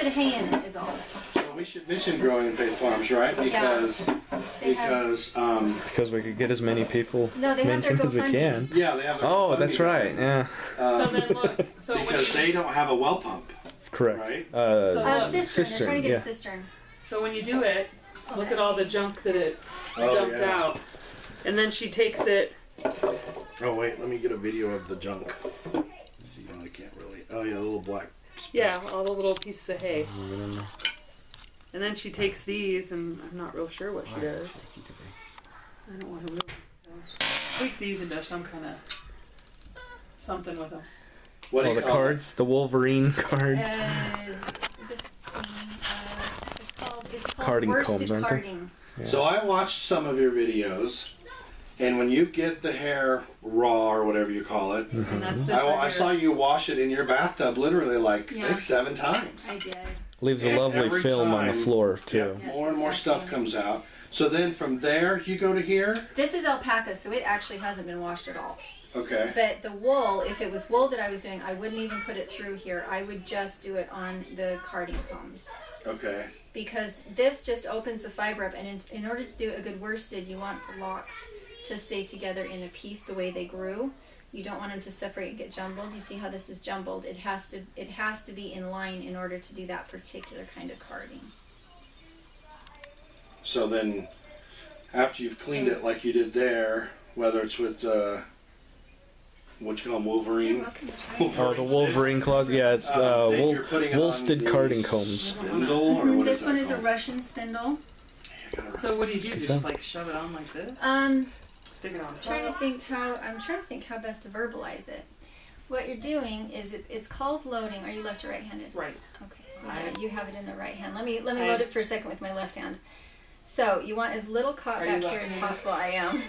bit of hay in it is all. So we should mention growing in Faith Farms, right? Because we could get as many people No, they have their mentioned as we GoFundMe. can. yeah, they have. Their Oh, GoFundMe that's right. going. Yeah, So then look. So when Because they don't have a well pump. correct. Right. Cistern. They're trying to get yeah. a cistern. So when you do it, look at all the junk that it Oh, dumped yeah. out. And then she takes it. Oh wait, let me get a video of the junk. See, I can't really. Oh yeah, the little black. Specks. Yeah, all the little pieces of hay. And then she takes these, and I'm not real sure what she does. I don't want to ruin it. So takes these and does some kind of something with them. What do Oh, you the call cards, the Wolverine cards. It's called Carding worsted combs, aren't they? carding. Yeah. So I watched some of your videos, and when you get the hair raw or whatever you call it, Mm-hmm. And that's this I right saw here. you wash it in your bathtub literally like Yeah. 6-7 times. I did. Leaves a And lovely every film on the time- floor Yeah, too. Yes, more and more disgusting. stuff comes out. So then from there you go to here. This is alpaca, so it actually hasn't been washed at all. Okay. But the wool, if it was wool that I was doing, I wouldn't even put it through here. I would just do it on the carding combs. Okay. Because this just opens the fiber up, and in order to do a good worsted, you want the locks to stay together in a piece the way they grew. You don't want them to separate and get jumbled. You see how this is jumbled? It has to be in line in order to do that particular kind of carding. So then after you've cleaned it like you did there, whether it's with what you call them, Wolverine. You're welcome to try it. Oh, the Wolverine claws. Yeah, it's then you're putting it on woolsted the carding combs. Spindle or what This is one that is a called? Russian spindle. So what do you do? Good Just job. like shove it on like this? Stick it on I'm trying top? to think how best to verbalize it. What you're doing is it's called loading. Are you left or right-handed? Right. Okay, so yeah, you have it in the right hand. Let me I- load it for a second with my left hand. So you want as little caught Are back you here as left-handed? possible. I am.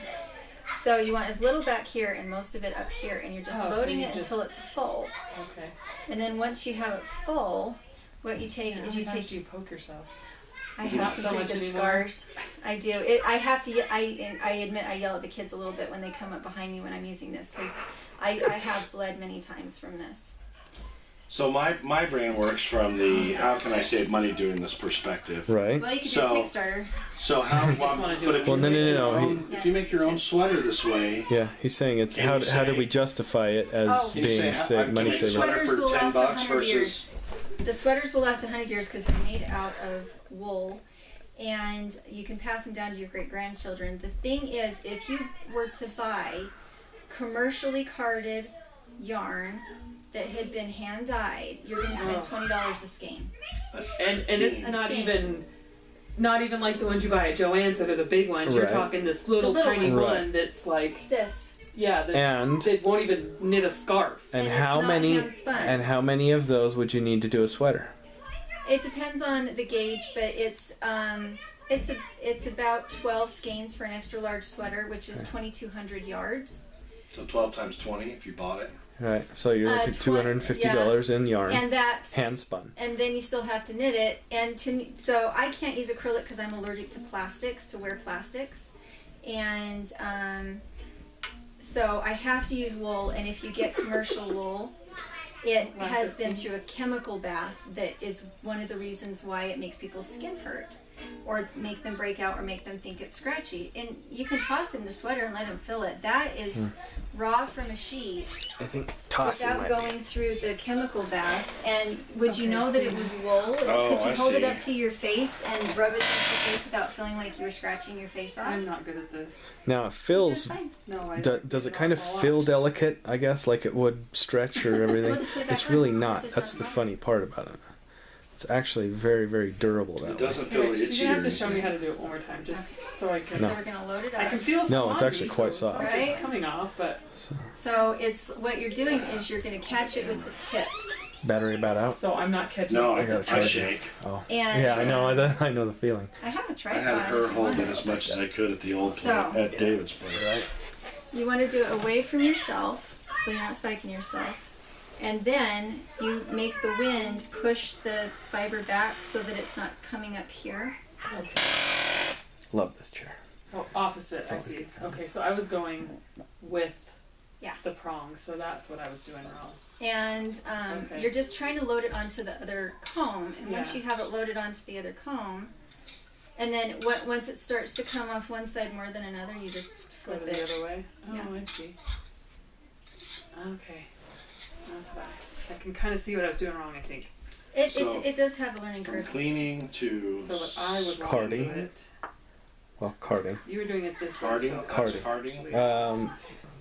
So you want as little back here and most of it up here, and you're just Oh, so loading you it just- until it's full. Okay. And then once you have it full, what you take Yeah, is how you many times take. do you poke yourself? I have Not some so pretty much good anymore. scars. I do. I have to. I admit I yell at the kids a little bit when they come up behind me when I'm using this because I have bled many times from this. So my brain works from the how can I save money doing this perspective. Right. Well, you can So- do a Kickstarter. So how? wanna do But it. if Well, you no, make no, your no, own- he- if you make your own sweater this way, Yeah, he's saying it's And how you how do say- we justify it as Oh. you being say, I can money make a saving? sweater Sweaters for will $10 last 100 versus. years. The sweaters will last 100 years because they're made out of wool, and you can pass them down to your great-grandchildren. The thing is, if you were to buy commercially carded yarn that had been hand-dyed, you're going to spend $20 a skein. And it's A not skein. even like the ones you buy at Joann's that are the big ones. You're Right. talking this little little tiny ones. one that's like This. yeah, that And it won't even knit a scarf. and And how it's not many hand-spun. and how many of those would you need to do a sweater? It depends on the gauge, but it's about 12 skeins for an extra large sweater, which is 2,200 yards. So 12 times 20 if you bought it. Right. So you're looking at $250 in yarn, And that's hand spun. and then you still have to knit it. And to me, so I can't use acrylic because I'm allergic to plastics, to wear plastics, and so I have to use wool. And if you get commercial wool, it has been through a chemical bath that is one of the reasons why it makes people's skin hurt, or make them break out, or make them think it's scratchy. And you can toss in the sweater and let them fill it. That is raw from a sheet I think tossing without might going through the chemical bath. And would you know that it was wool? Oh, Could you I hold it see. up to your face and rub it against your face without feeling like you were scratching your face off? I'm not good at this. be. Now it feels. That's fine. No, I Does it kind of feel delicate? I guess like it would stretch or everything. We'll just put it back It's on. really It's not. just That's not the fun. funny part about it. It's actually very, very durable that It way. doesn't feel You're itchy gonna or have to show me anything. how to do it one more time, just so I can. So we're gonna load it I up. can feel some No, it's on actually me, quite so soft. something's Right? coming off, but So it's what you're doing is you're gonna catch it with the tips. Battery about out. so I'm not catching. No, it. gotta I try it. shake. Oh. And Yeah, I know. I know the feeling. I have a I tripod. had her if you hold want it as much as I could at the old So- place, at David's place. Right. You want to do it away from yourself, so you're not spiking yourself. And then you make the wind push the fiber back so that it's not coming up here. Okay. Love this chair. So opposite, I always see. good for Okay, us. so I was going with Yeah. the prong, so that's what I was doing wrong. And Okay. you're just trying to load it onto the other comb. And once Yeah. you have it loaded onto the other comb, and then once it starts to come off one side more than another, you just Go flip the it. other way. Oh, Yeah. I see. Okay. That's fine. I can kind of see what I was doing wrong, I think. So, It does have a learning From curve. cleaning to So what I would want to Carding. do it. Well, carding. You were doing it this carding. way. So Carding. Carding.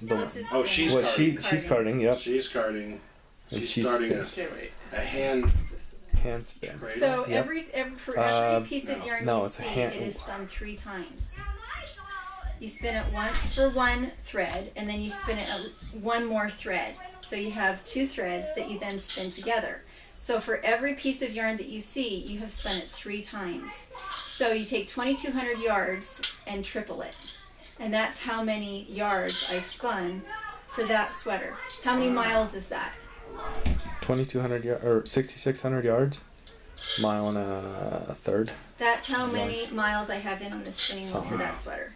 The This is Oh, she's well, carding. she's carding. Yep. She's carding. And She's she's starting Okay, wait. a hand This way. Hand spin. cradle. So Yep. for every piece of no. yarn No, you it's a see, hand- it is spun 3 times. You spin it once for one thread, and then you spin it one more thread. So you have 2 threads that you then spin together. So for every piece of yarn that you see, you have spun it 3 times. So you take 2,200 yards and triple it. And that's how many yards I spun for that sweater. How many miles is that? 2,200 or 6,600 yards. Mile and a third. That's how many miles I have in on the spinning wheel for that sweater.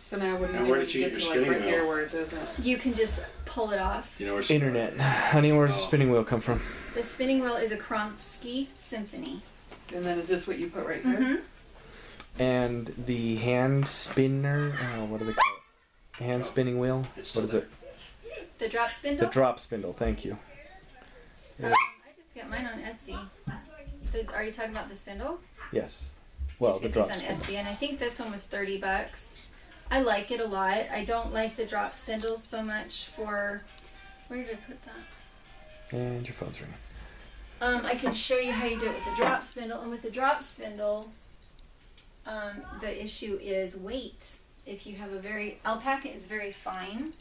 So now when And you where did you get get to your like spinning right here wheel? where it doesn't. You can just pull it off. You know where Internet. Honey, where's the Oh. spinning wheel come from? The spinning wheel is a Kromsky Symphony. And then is this what you put right here? Mm-hmm. And the hand spinner. What do they call it? Hand spinning wheel. It's What is it? The drop spindle? The drop spindle. Thank you. I just got mine on Etsy. Are you talking about the spindle? Yes. I Well, just the get drop these on spindle. Etsy, and I think this one was $30. I like it a lot. I don't like the drop spindles so much for. Where did I put that? And your phone's ringing. I can show you how you do it with the drop spindle. And with the drop spindle, the issue is weight. If you have alpaca is very fine.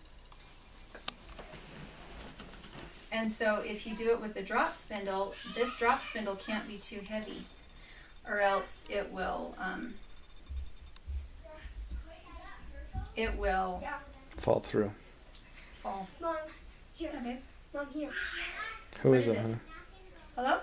And so if you do it with the drop spindle, this drop spindle can't be too heavy, or else it will Fall through. fall. Mom, here. Okay. Mom, here. Who What is is it, it? honey? Hello?